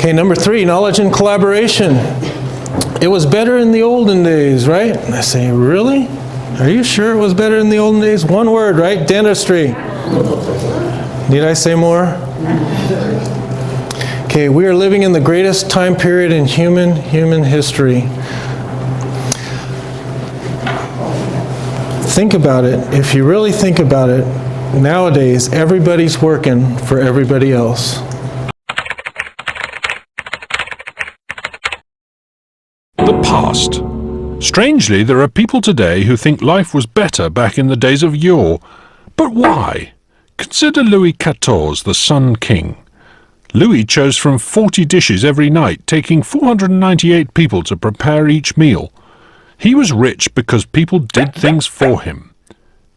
Okay, number 3, knowledge and collaboration. It was better in the olden days, right? And I say, really? Are you sure it was better in the olden days? One word, right? Dentistry. Need I say more? Okay, we are living in the greatest time period in human history. Think about it. If you really think about it, nowadays everybody's working for everybody else. The past. Strangely, there are people today who think life was better back in the days of yore. But why? Consider Louis XIV, the Sun King. Louis chose from 40 dishes every night, taking 498 people to prepare each meal. He was rich because people did things for him,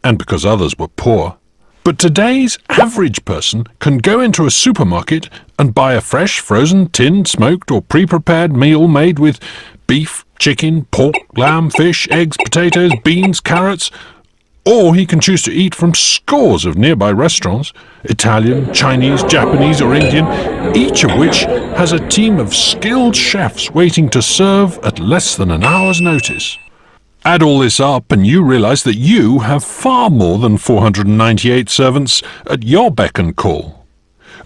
and because others were poor. But today's average person can go into a supermarket and buy a fresh, frozen, tinned, smoked or pre-prepared meal made with beef, chicken, pork, lamb, fish, eggs, potatoes, beans, carrots, or he can choose to eat from scores of nearby restaurants, Italian, Chinese, Japanese or Indian, each of which has a team of skilled chefs waiting to serve at less than an hour's notice. Add all this up and you realize that you have far more than 498 servants at your beck and call.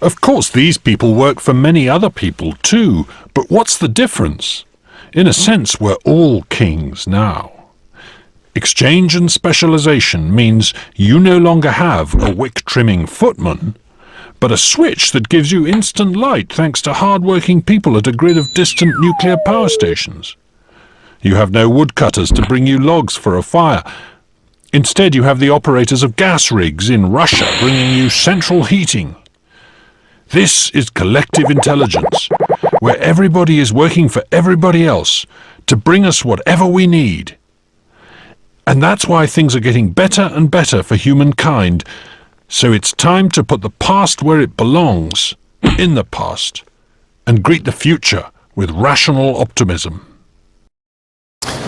Of course, these people work for many other people too, but what's the difference? In a sense, we're all kings now. Exchange and specialization means you no longer have a wick-trimming footman, but a switch that gives you instant light thanks to hard-working people at a grid of distant nuclear power stations. You have no woodcutters to bring you logs for a fire. Instead, you have the operators of gas rigs in Russia bringing you central heating. This is collective intelligence, where everybody is working for everybody else to bring us whatever we need. And that's why things are getting better and better for humankind. So it's time to put the past where it belongs, in the past, and greet the future with rational optimism.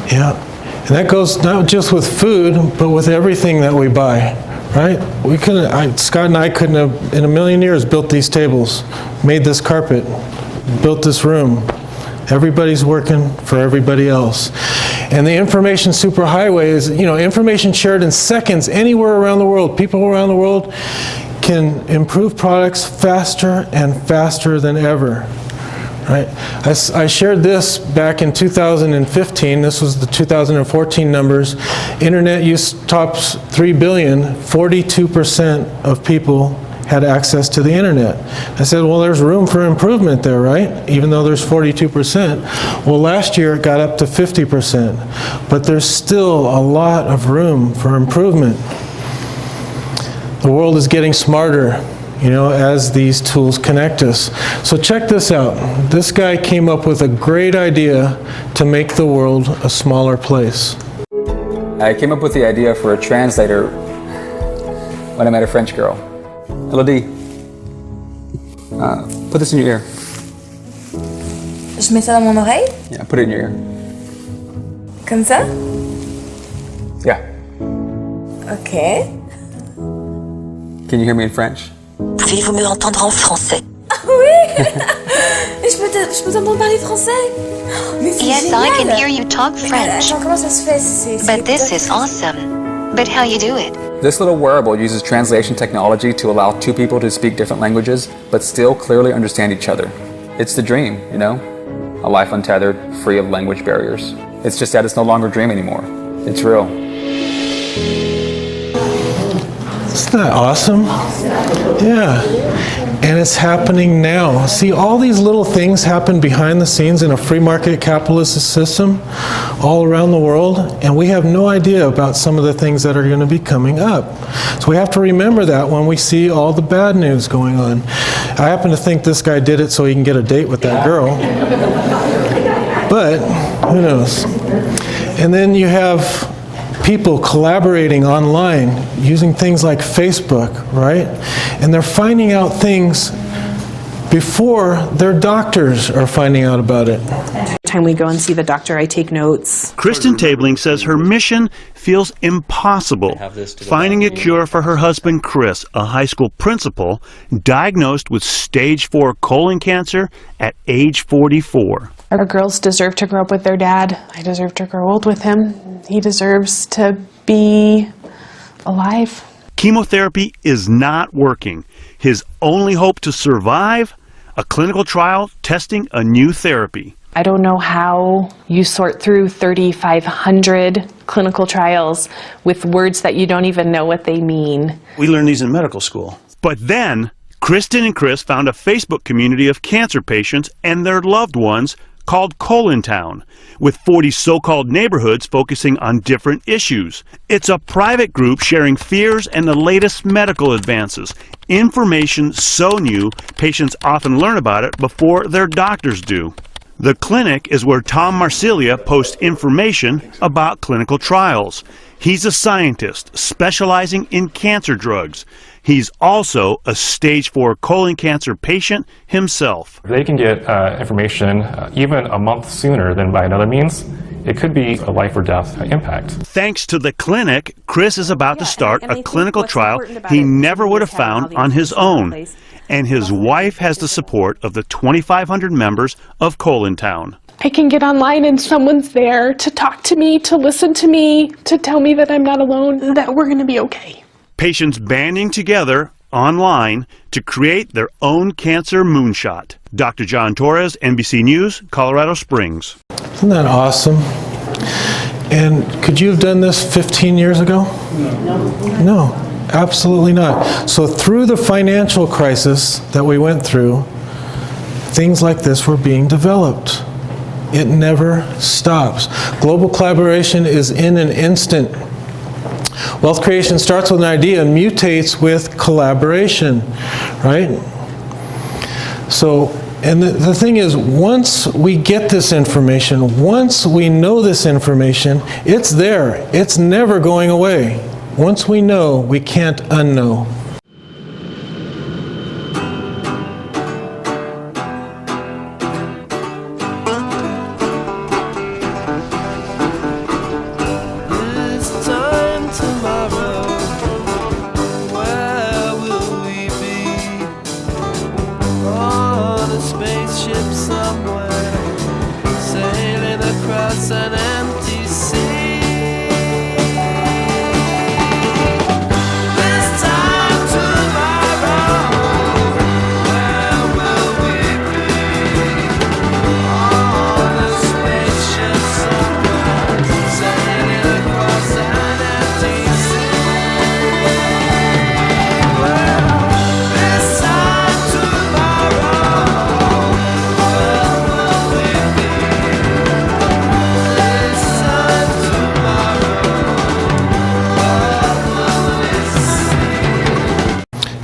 Yeah, and that goes not just with food, but with everything that we buy, right? Scott and I couldn't have, in a million years, built these tables, made this carpet, built this room. Everybody's working for everybody else. And the Information Superhighway is, information shared in seconds anywhere around the world. People around the world can improve products faster and faster than ever. Right? I shared this back in 2015. This was the 2014 numbers. Internet use tops 3 billion. 42% of people had access to the internet. I said, well, there's room for improvement there, right? Even though there's 42%. Well, last year it got up to 50%. But there's still a lot of room for improvement. The world is getting smarter, as these tools connect us. So check this out. This guy came up with a great idea to make the world a smaller place. I came up with the idea for a translator when I met a French girl. Elodie, put this in your ear. Je mets ça dans mon oreille? Yeah, put it in your ear. Comme ça? Yeah. Okay. Can you hear me in French? Pouvez-vous me entendre en français? Ah oui! Je peux t'entendre parler français? Mais c'est Yes, génial. I can hear you talk French. Attends, comment ça se fait? But this is awesome. But how you do it? This little wearable uses translation technology to allow two people to speak different languages, but still clearly understand each other. It's the dream, A life untethered, free of language barriers. It's just that it's no longer a dream anymore. It's real. Isn't that awesome? Yeah. And it's happening now. See, all these little things happen behind the scenes in a free market capitalist system all around the world, and we have no idea about some of the things that are going to be coming up. So we have to remember that when we see all the bad news going on. I happen to think this guy did it so he can get a date with that girl. But who knows? And then you have people collaborating online using things like Facebook, right? And they're finding out things before their doctors are finding out about it. Every time we go and see the doctor, I take notes. Kristen Tabling says her mission feels impossible. Finding a cure for her husband, Chris, a high school principal, diagnosed with stage 4 colon cancer at age 44. Our girls deserve to grow up with their dad. I deserve to grow old with him. He deserves to be alive. Chemotherapy is not working. His only hope to survive? A clinical trial testing a new therapy. I don't know how you sort through 3,500 clinical trials with words that you don't even know what they mean. We learned these in medical school. But then, Kristen and Chris found a Facebook community of cancer patients and their loved ones called Colon Town, with 40 so-called neighborhoods focusing on different issues. It's a private group sharing fears and the latest medical advances. Information so new, patients often learn about it before their doctors do. The clinic is where Tom Marsilia posts information about clinical trials. He's a scientist specializing in cancer drugs. He's also a stage 4 colon cancer patient himself. They can get information even a month sooner than by another means. It could be a life or death impact. Thanks to the clinic, Chris is about to start a clinical trial he never would have found on his own. And his wife has the support of the 2,500 members of Colon Town. I can get online and someone's there to talk to me, to listen to me, to tell me that I'm not alone, that we're going to be okay. Patients banding together online to create their own cancer moonshot. Dr. John Torres, NBC News, Colorado Springs. Isn't that awesome? And could you have done this 15 years ago? No, absolutely not. So through the financial crisis that we went through, things like this were being developed. It never stops. Global collaboration is in an instant. Wealth creation starts with an idea and mutates with collaboration, right? So, and the thing is, once we get this information, once we know this information, it's there. It's never going away. Once we know, we can't unknow.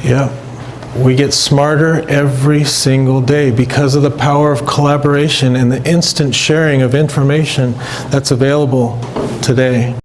Yeah, we get smarter every single day because of the power of collaboration and the instant sharing of information that's available today.